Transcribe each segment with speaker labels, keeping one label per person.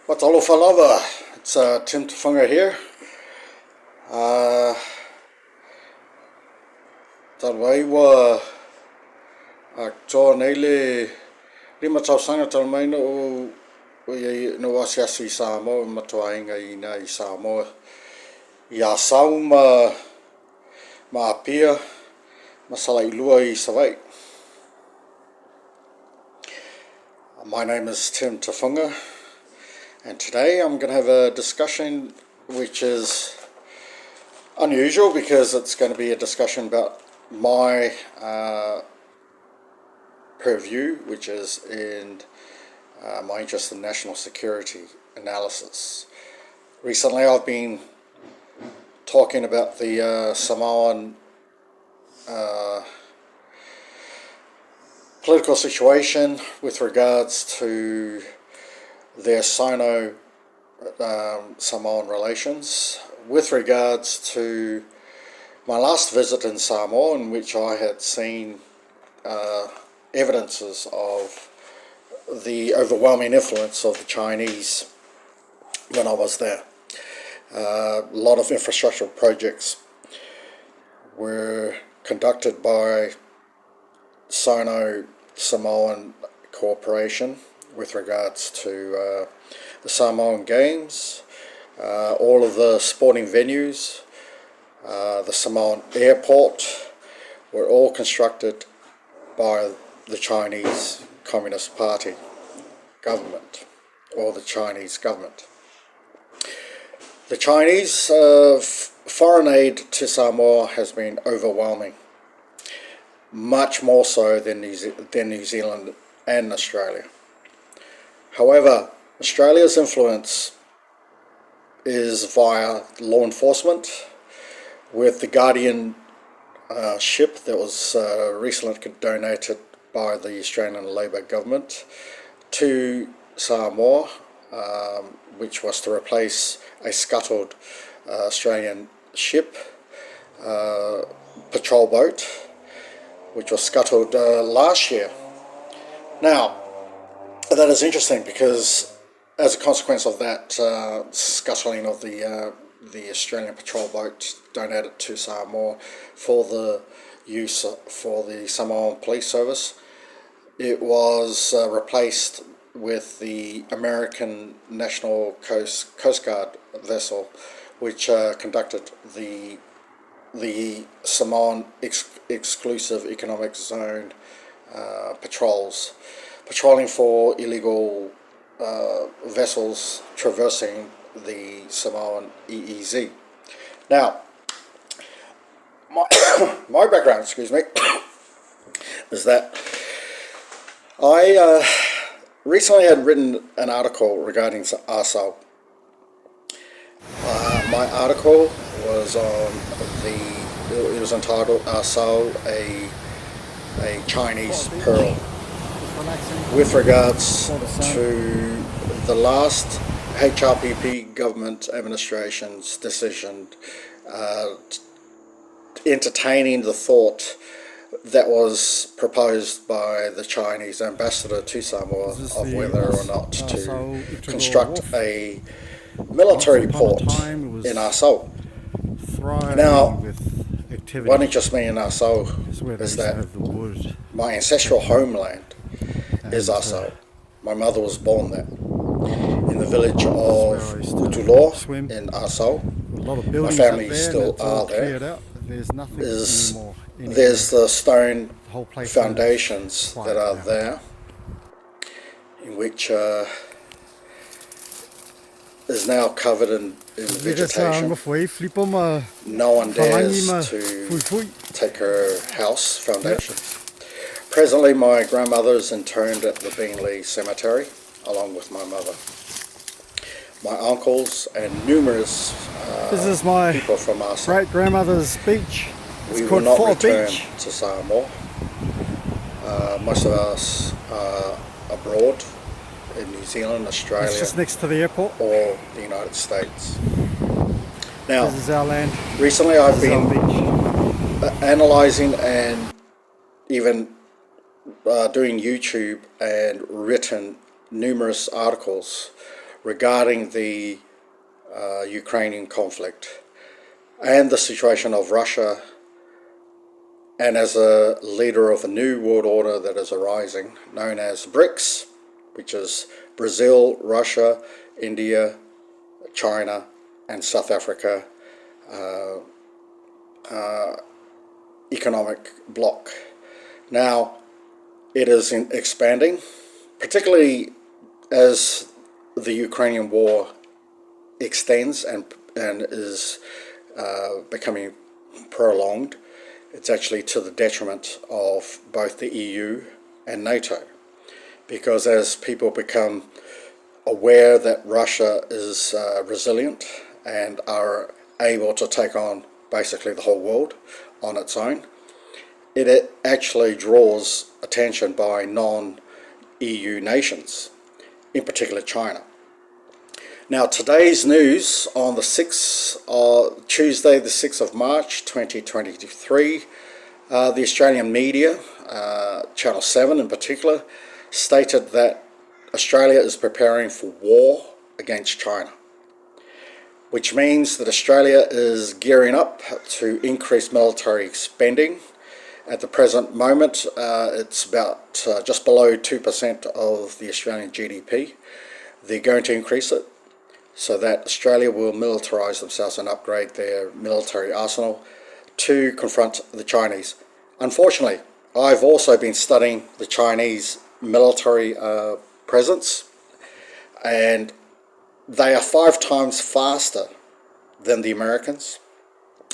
Speaker 1: What's alofa lava? It's Tim Tufuga here. Talwaiwa Joa Nele Lima Tausanga Talmaina no Wasiasi Samoa Matuainga Ina I Samoa Asau Maapia Masala Ilua I Savai. My name is Tim Tufuga, and today I'm going to have a discussion which is unusual because it's going to be a discussion about my purview, which is in my interest in national security analysis. Recently I've been talking about the Samoan political situation with regards to their Sino-Samoan relations, with regards to my last visit in Samoa, in which I had seen evidences of the overwhelming influence of the Chinese when I was there. A lot of infrastructural projects were conducted by Sino-Samoan cooperation with regards to the Samoan Games, all of the sporting venues, the Samoan airport were all constructed by the Chinese Communist Party government, or the Chinese government. The Chinese foreign aid to Samoa has been overwhelming, much more so than New Zealand and Australia. However, Australia's influence is via law enforcement, with the Guardian ship that was recently donated by the Australian Labor government to Samoa, which was to replace a scuttled Australian ship, patrol boat, which was scuttled last year. Now, that is interesting because as a consequence of that scuttling of the Australian patrol boat donated to Samoa for the use for the Samoan police service, it was replaced with the American National Coast Guard vessel, which conducted the Samoan exclusive economic zone patrolling for illegal vessels traversing the Samoan EEZ. Now, my background, is that I recently had written an article regarding Asau. My article was it was entitled Asau, a Chinese Pearl, with regards to the last HRPP government administration's decision entertaining the thought that was proposed by the Chinese ambassador to Samoa of whether or not to construct a military port in Asau. Now, what interests me in Asau is that my ancestral homeland is Asau. My mother was born there, in the village of Utuloa in Asau. My family still are there. There's the stone foundations that are there, in which is now covered in vegetation. No one dares to take her house foundation. Presently, my grandmother is interred at the Beenleigh Cemetery, along with my mother. My uncles and numerous
Speaker 2: this is my
Speaker 1: people from Asau.
Speaker 2: great-grandmother's beach. It's
Speaker 1: we will
Speaker 2: called
Speaker 1: not
Speaker 2: Fort
Speaker 1: return
Speaker 2: Beach.
Speaker 1: to Samoa. Most of us are abroad in New Zealand, Australia,
Speaker 2: It's just next to the airport.
Speaker 1: or the United States. Now,
Speaker 2: This is our land.
Speaker 1: recently I've
Speaker 2: This is our
Speaker 1: been
Speaker 2: beach.
Speaker 1: analysing and even doing YouTube and written numerous articles regarding the Ukrainian conflict and the situation of Russia, and as a leader of a new world order that is arising, known as BRICS, which is Brazil, Russia, India, China, and South Africa economic bloc. Now, it is expanding, particularly as the Ukrainian war extends and is becoming prolonged. It's actually to the detriment of both the EU and NATO, because as people become aware that Russia is resilient and are able to take on basically the whole world on its own, it actually draws attention by non-EU nations, in particular China. Now, today's news on the Tuesday the 6th of March 2023, the Australian media, Channel 7 in particular, stated that Australia is preparing for war against China, which means that Australia is gearing up to increase military spending. At the present moment, it's about just below 2% of the Australian GDP. They're going to increase it so that Australia will militarise themselves and upgrade their military arsenal to confront the Chinese. Unfortunately, I've also been studying the Chinese military presence, and they are 5 times faster than the Americans.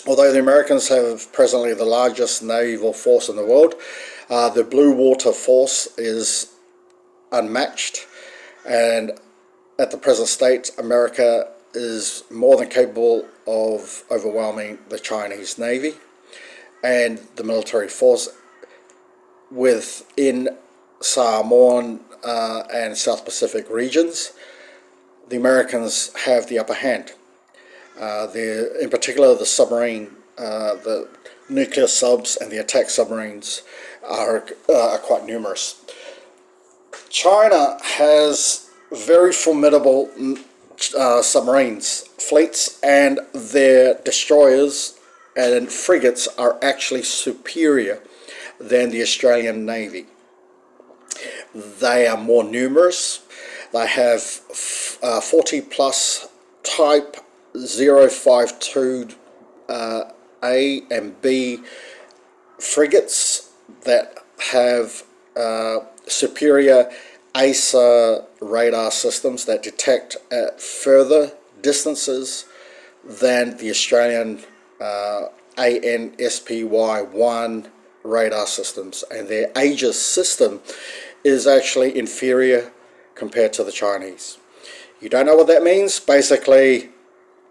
Speaker 1: Although the Americans have presently the largest naval force in the world, the blue water force is unmatched, and at the present state, America is more than capable of overwhelming the Chinese Navy and the military force within Samoan and South Pacific regions. The Americans have the upper hand. In particular, the submarine, the nuclear subs and the attack submarines are quite numerous. China has very formidable submarines, fleets, and their destroyers and frigates are actually superior than the Australian Navy. They are more numerous. They have 40 plus Type 052 A and B frigates that have superior ASA radar systems that detect at further distances than the Australian ANSPY-1 radar systems, and their Aegis system is actually inferior compared to the Chinese. You don't know what that means? Basically,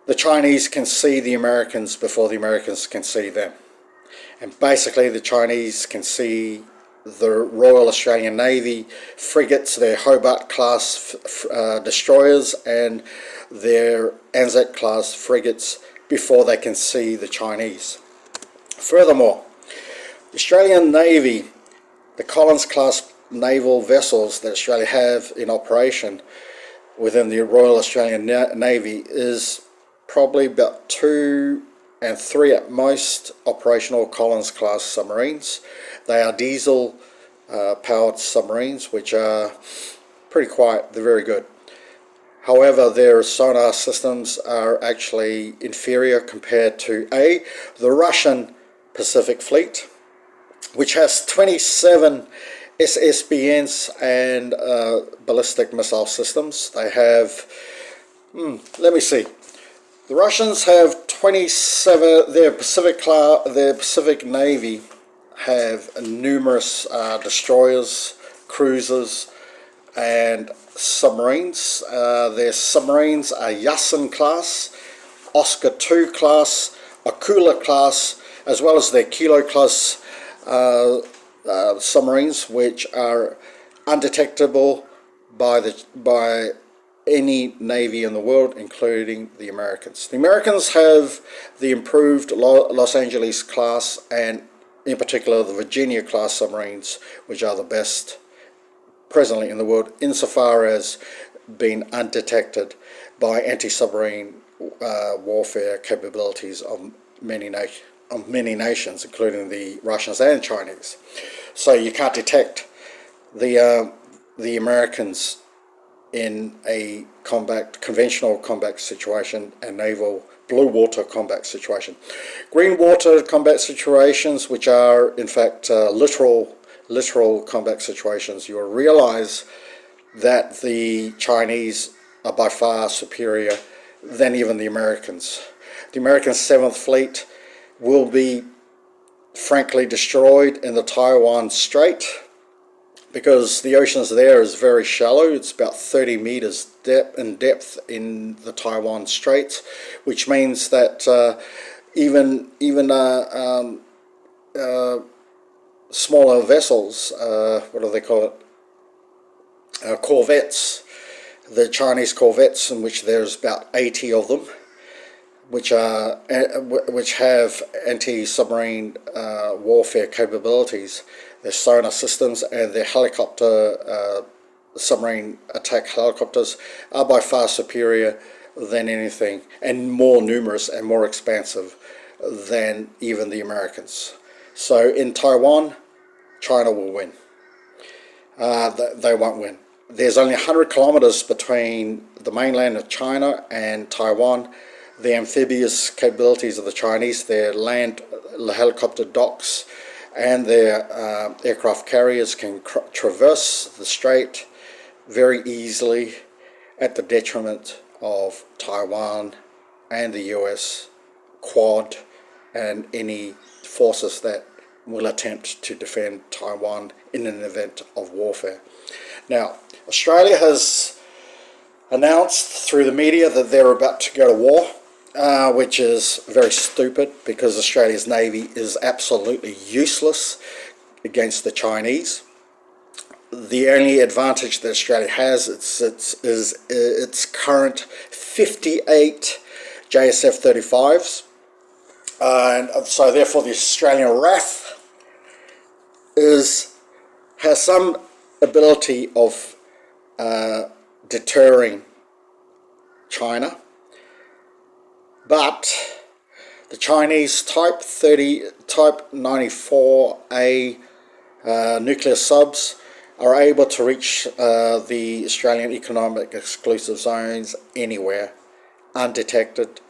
Speaker 1: the Chinese can see the Americans before the Americans can see them. And basically, the Chinese can see the Royal Australian Navy frigates, their Hobart-class destroyers, and their Anzac-class frigates before they can see the Chinese. Furthermore, the Australian Navy, the Collins-class naval vessels that Australia have in operation within the Royal Australian Navy is probably about 2 and 3 at most operational Collins-class submarines. They are diesel powered submarines, which are pretty quiet. They're very good. However, their sonar systems are actually inferior compared to the Russian Pacific Fleet, which has 27 SSBNs and ballistic missile systems. They have, let me see. The Russians have 27. Their Pacific Navy have numerous destroyers, cruisers, and submarines. Their submarines are Yasin class, Oscar II class, Akula class, as well as their Kilo class submarines, which are undetectable by any navy in the world, including the Americans. The Americans have the improved Los Angeles class and in particular the Virginia class submarines, which are the best presently in the world insofar as been undetected by anti-submarine warfare capabilities of many nations, including the Russians and Chinese. So you can't detect the Americans in a conventional combat situation and naval blue water combat situation. Green water combat situations, which are in fact literal combat situations, you will realize that the Chinese are by far superior than even the Americans. The American 7th Fleet will be frankly destroyed in the Taiwan Strait, because the oceans there is very shallow. It's about 30 meters in depth in the Taiwan Straits, which means that even smaller vessels, what do they call it? Corvettes, the Chinese corvettes, in which there's about 80 of them, which have anti-submarine warfare capabilities. Their sonar systems and their helicopter submarine attack helicopters are by far superior than anything, and more numerous and more expansive than even the Americans. So in Taiwan, China will win. They won't win. There's only 100 kilometers between the mainland of China and Taiwan. The amphibious capabilities of the Chinese, their land helicopter docks, and their aircraft carriers can traverse the strait very easily, at the detriment of Taiwan and the US, Quad, and any forces that will attempt to defend Taiwan in an event of warfare. Now, Australia has announced through the media that they're about to go to war, which is very stupid, because Australia's Navy is absolutely useless against the Chinese. The only advantage that Australia has is its current 58 JSF 35s, and so therefore the Australian RAF has some ability of deterring China. But the Chinese Type 94A nuclear subs are able to reach the Australian economic exclusive zones anywhere, undetected,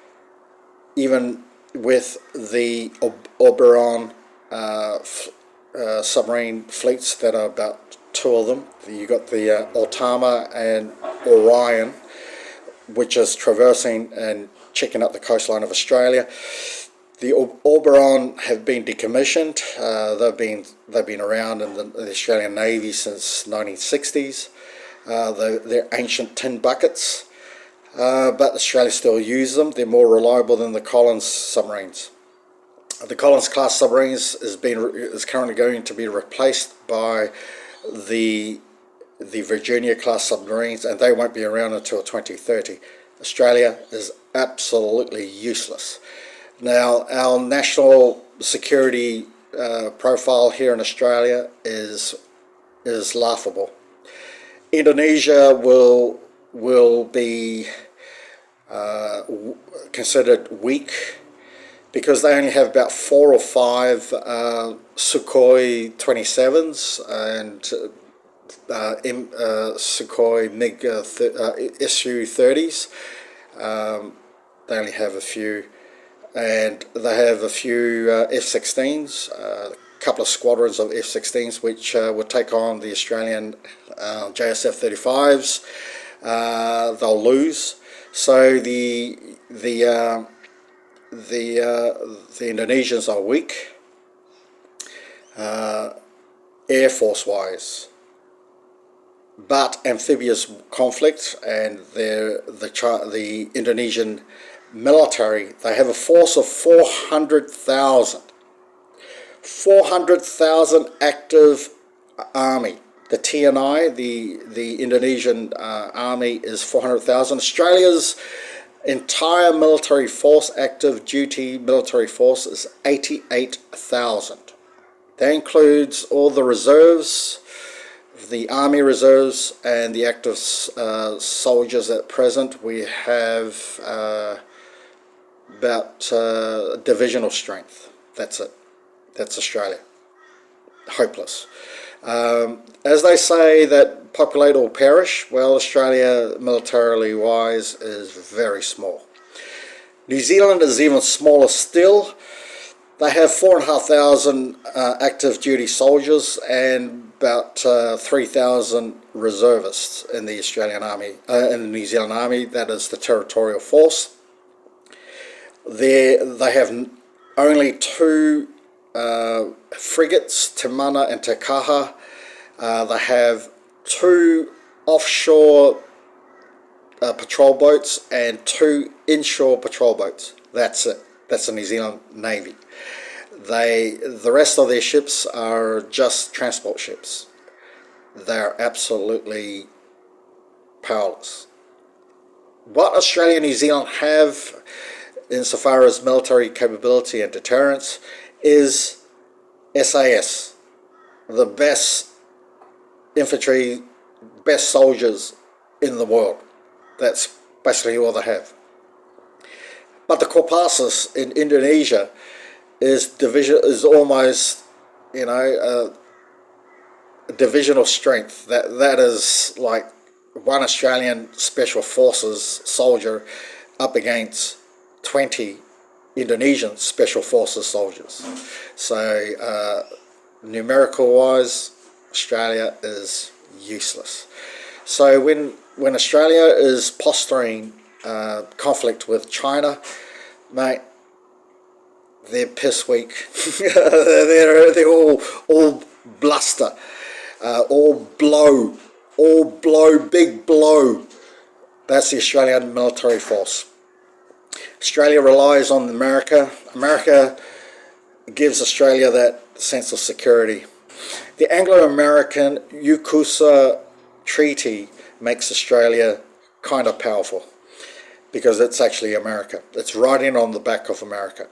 Speaker 1: even with the Oberon submarine fleets that are about 2 of them. You've got the Otama and Orion, which is traversing and checking out the coastline of Australia. The Oberon have been decommissioned. They've been around in the Australian Navy since 1960s. They're ancient tin buckets, but Australia still uses them. They're more reliable than the Collins submarines. The Collins class submarines is currently going to be replaced by the Virginia class submarines, and they won't be around until 2030. Australia is absolutely useless. Now, our national security profile here in Australia is laughable. Indonesia will be considered weak, because they only have about 4 or 5 Sukhoi 27s and Sukhoi MiG Su-30s. They only have a few, and they have a few F-16s, a couple of squadrons of F-16s, which would take on the Australian JSF 35s. They'll lose. So the Indonesians are weak, Air Force wise, but amphibious conflict, and the Indonesian military, they have a force of 400,000 active army. The TNI, the Indonesian army, is 400,000. Australia's entire military force, active duty military force, is 88,000. That includes all the reserves, the Army Reserves and the active soldiers at present, we have about divisional strength. That's it. That's Australia. Hopeless. As they say that populate or perish, well, Australia, militarily wise, is very small. New Zealand is even smaller still. They have 4,500 active duty soldiers and about 3,000 reservists in the Australian Army, in the New Zealand Army. That is the territorial force. They have only two frigates, Te Mana and Te Kaha. They have two offshore patrol boats and two inshore patrol boats. That's it. That's the New Zealand Navy. The rest of their ships are just transport ships. They're absolutely powerless. What Australia and New Zealand have insofar as military capability and deterrence is SAS, the best infantry, best soldiers in the world. That's basically all they have. But the Kopassus in Indonesia is almost, you know, a divisional strength. That is like one Australian Special Forces soldier up against 20 Indonesian Special Forces soldiers. So numerical wise, Australia is useless. So when Australia is posturing conflict with China, mate, they're piss weak. they're all bluster, all blow, big blow. That's the Australian military force. Australia relies on America. America gives Australia that sense of security. The Anglo-American UKUSA Treaty makes Australia kind of powerful because it's actually America. It's riding on the back of America.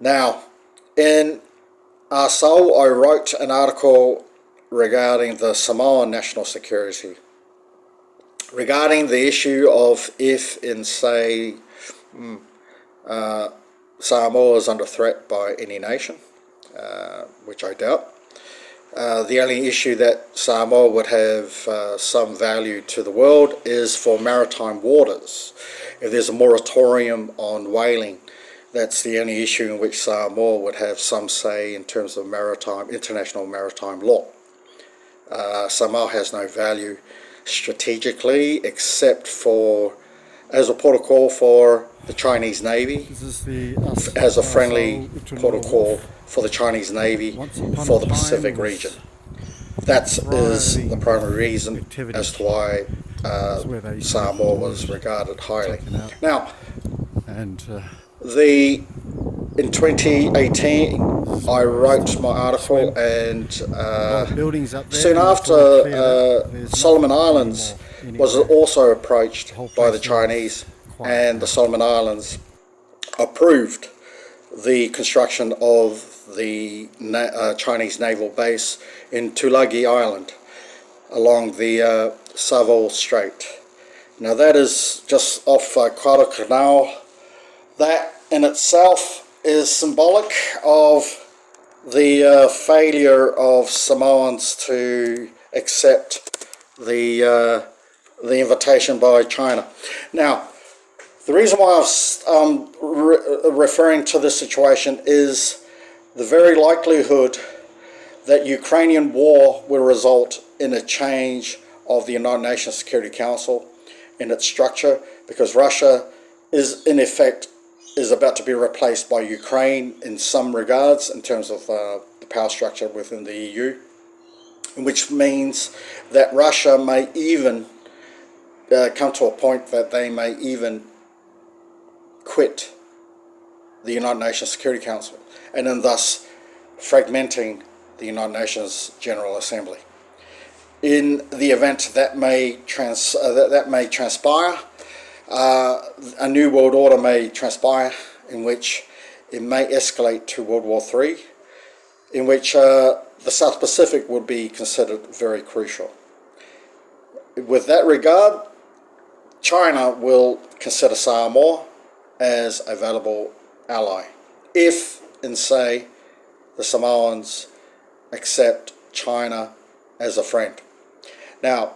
Speaker 1: Now, in Asau, I wrote an article regarding the Samoan national security, regarding the issue of if in, say, Samoa is under threat by any nation, which I doubt. The only issue that Samoa would have some value to the world is for maritime waters. If there's a moratorium on whaling, that's the only issue in which Samoa would have some say in terms of international maritime law. Samoa has no value strategically except for as a port of call for the Chinese Navy, as a friendly port of call for the Chinese Navy for the Pacific region. That is the primary reason as to why Samoa was regarded highly. Now, in 2018, I wrote my article, and soon after, Solomon Islands was also approached by the Chinese, and the Solomon Islands approved the construction of the Chinese naval base in Tulagi Island along the Saville Strait. Now that is just off Guadalcanal. That in itself is symbolic of the failure of Samoans to accept the invitation by China. Now, the reason why I'm referring to this situation is the very likelihood that Ukrainian war will result in a change of the United Nations Security Council in its structure, because Russia is in effect about to be replaced by Ukraine in some regards in terms of the power structure within the EU, which means that Russia may even come to a point that they may even quit the United Nations Security Council, and then thus fragmenting the United Nations General Assembly. In the event that may transpire, a new world order may transpire, in which it may escalate to World War III, in which the South Pacific would be considered very crucial. With that regard, China will consider Samoa as a valuable ally if, and say, the Samoans accept China as a friend. Now,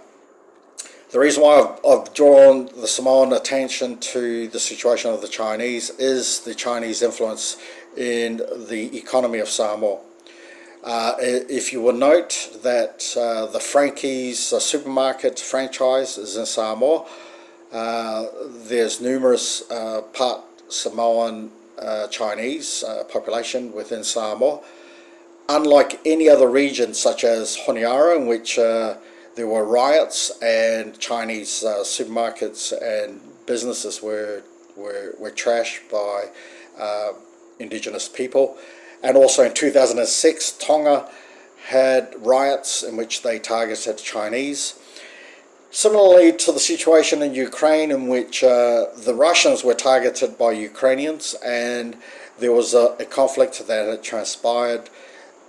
Speaker 1: the reason why I've drawn the Samoan attention to the situation of the Chinese is the Chinese influence in the economy of Samoa. If you will note that the Frankie's supermarket franchise is in Samoa, there's numerous part Samoan Chinese population within Samoa. Unlike any other region such as Honiara, in which there were riots and Chinese supermarkets and businesses were trashed by indigenous people. And also in 2006, Tonga had riots in which they targeted Chinese. Similarly to the situation in Ukraine, in which the Russians were targeted by Ukrainians, and there was a conflict that had transpired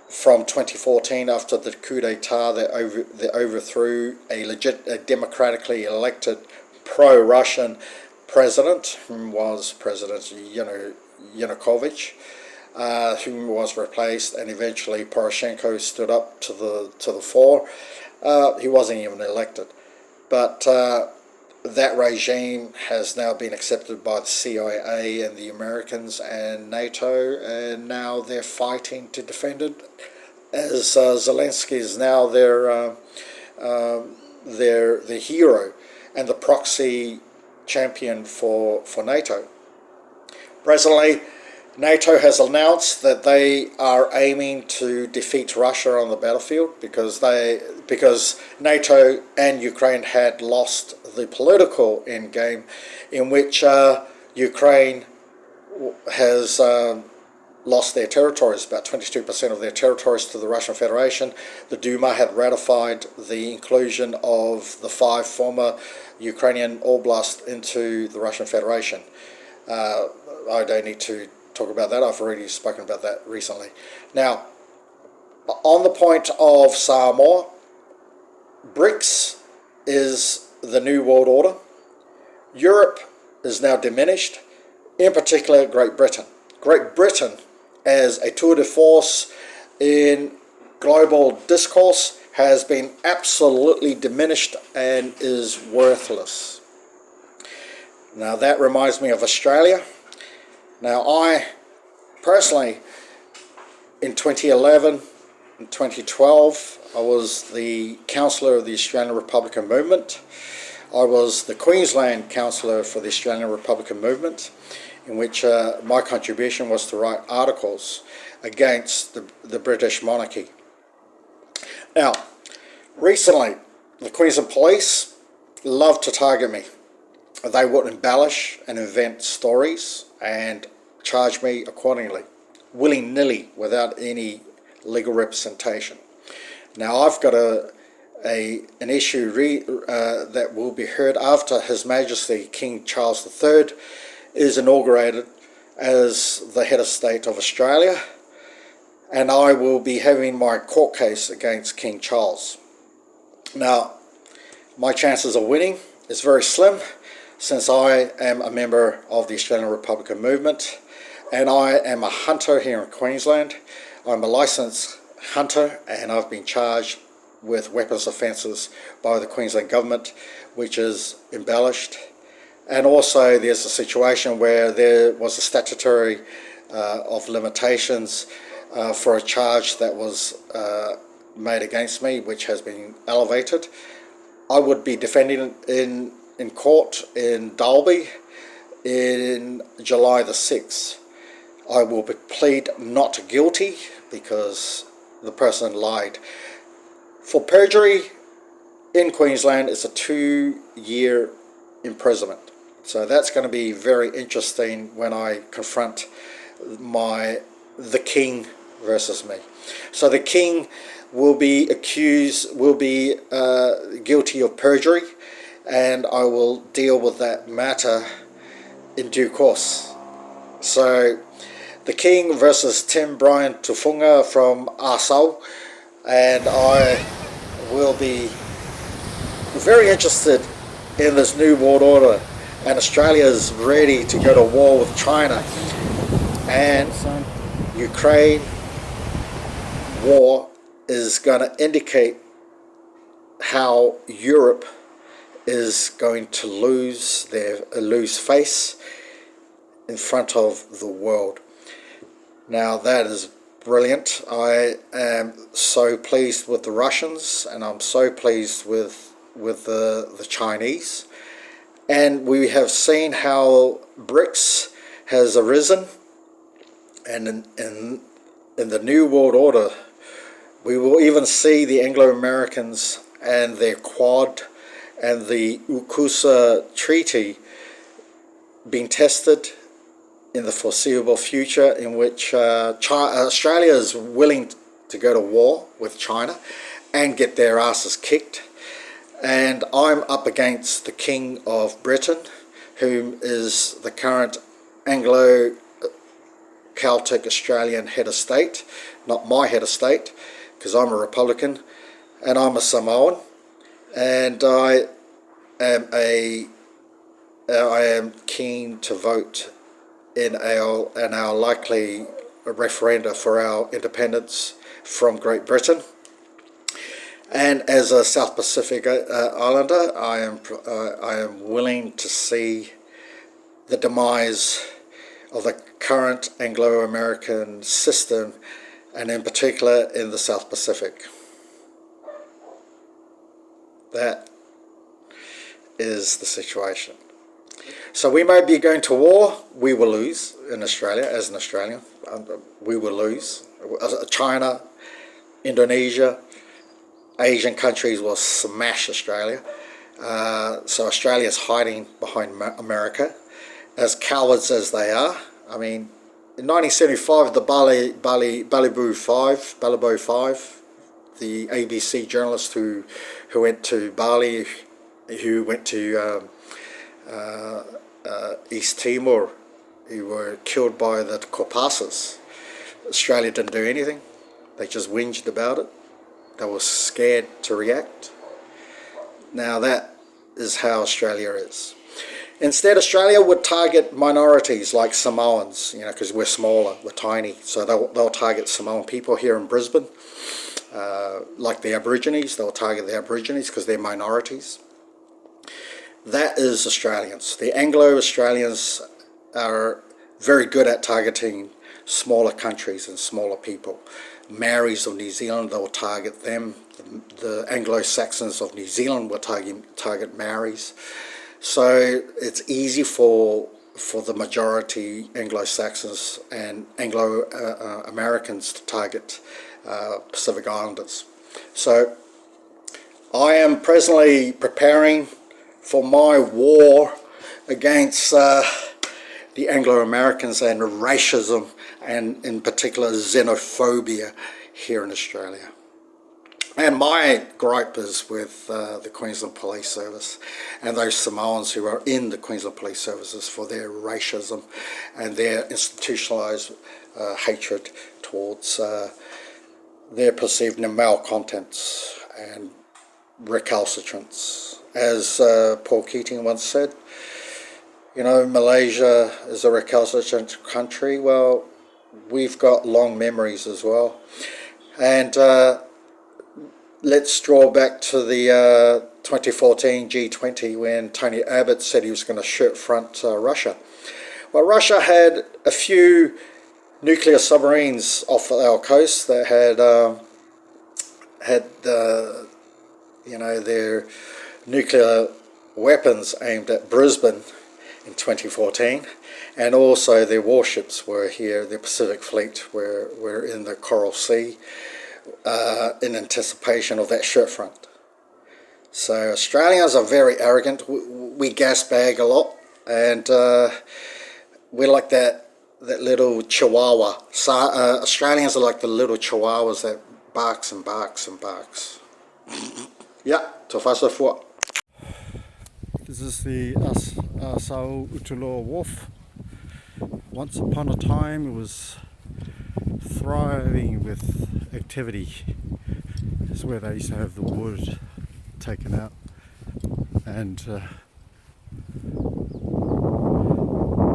Speaker 1: from 2014 after the coup d'etat that overthrew a democratically elected pro-Russian president, who was President Yanukovych, who was replaced, and eventually Poroshenko stood up to the fore. He wasn't even elected, but that regime has now been accepted by the CIA and the Americans and NATO, and now they're fighting to defend it, as Zelensky is now their hero and the proxy champion for NATO. Presently, NATO has announced that they are aiming to defeat Russia on the battlefield because NATO and Ukraine had lost the political endgame, in which Ukraine has lost their territories, about 22% of their territories, to the Russian Federation. The Duma had ratified the inclusion of the 5 former Ukrainian oblasts into the Russian Federation. I don't need to talk about that. I've already spoken about that recently. Now, on the point of Samoa, BRICS is the new world order. Europe is now diminished, in particular Great Britain. Great Britain, as a tour de force in global discourse, has been absolutely diminished and is worthless. Now that reminds me of Australia. Now I personally, in 2011 and 2012, I was the councillor of the Australian Republican Movement. I was the Queensland councillor for the Australian Republican Movement, in which my contribution was to write articles against the British monarchy. Now, recently, the Queensland Police love to target me. They would embellish and invent stories and charge me accordingly, willy-nilly, without any legal representation. Now, I've got an issue that will be heard after His Majesty King Charles III is inaugurated as the head of state of Australia, and I will be having my court case against King Charles. Now, my chances of winning is very slim, since I am a member of the Australian Republican Movement, and I am a hunter here in Queensland. I'm a licensed hunter, and I've been charged with weapons offences by the Queensland government, which is embellished. And also there's a situation where there was a statutory of limitations for a charge that was made against me, which has been elevated. I would be defending it in court in Dalby in July the 6th. I will plead not guilty because the person lied. For perjury in Queensland, it's a 2-year imprisonment. So that's going to be very interesting when I confront the King versus me. So the King will be guilty of perjury, and I will deal with that matter in due course. So the King versus Tim Brian Tufuga from Asau and I will be very interested in this new world order, and Australia is ready to go to war with China, and Ukraine war is going to indicate how Europe is going to lose face in front of the world. Now that is brilliant. I am so pleased with the Russians, and I'm so pleased with the Chinese. And we have seen how BRICS has arisen, and in the new world order, we will even see the Anglo-Americans and their Quad and the UKUSA Treaty being tested in the foreseeable future, in which Australia is willing to go to war with China and get their asses kicked. And I'm up against the King of Britain, whom is the current Anglo-Celtic Australian head of state, not my head of state, because I'm a Republican and I'm a Samoan, and I am keen to vote in our likely referenda for our independence from Great Britain. And as a South Pacific Islander, I am willing to see the demise of the current Anglo-American system, and in particular in the South Pacific. That is the situation. So we may be going to war. We will lose in Australia, as an Australian. We will lose. China, Indonesia, Asian countries will smash Australia. So Australia is hiding behind America, as cowards as they are. I mean, in 1975, the Balibo 5, the ABC journalist who went to Bali, who went to East Timor, who were killed by the Kopassus. Australia didn't do anything. They just whinged about it. They were scared to react. Now that is how Australia is. Instead, Australia would target minorities like Samoans, because we're smaller, we're tiny. So they'll target Samoan people here in Brisbane, like the Aborigines. They'll target the Aborigines because they're minorities. That is Australians. The Anglo-Australians are very good at targeting smaller countries and smaller people. Maoris of New Zealand, they'll target them. The Anglo-Saxons of New Zealand will target Maoris. So it's easy for the majority Anglo-Saxons and Anglo-Americans to target Pacific Islanders. So I am presently preparing for my war against the Anglo-Americans and racism, and in particular xenophobia here in Australia. And my gripe is with the Queensland Police Service and those Samoans who are in the Queensland Police Services for their racism and their institutionalised hatred towards their perceived malcontents and recalcitrants. As Paul Keating once said, Malaysia is a recalcitrant country. Well, we've got long memories as well. And let's draw back to the 2014 G20 when Tony Abbott said he was going to shirt front Russia. Well, Russia had a few nuclear submarines off our coast that had their nuclear weapons aimed at Brisbane in 2014, and also their warships were here. The Pacific Fleet were in the Coral Sea in anticipation of that shirt front. So Australians are very arrogant. We gas bag a lot, and we're like that little chihuahua. So, Australians are like the little chihuahuas that barks and barks and barks. Yeah, Tufuga Fort.
Speaker 2: This is the Asau Wharf. Once upon a time it was thriving with activity. This is where they used to have the wood taken out, and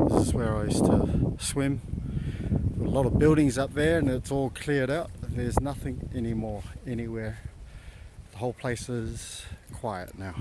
Speaker 2: this is where I used to swim. A lot of buildings up there, and it's all cleared out. There's nothing anymore anywhere. The whole place is quiet now.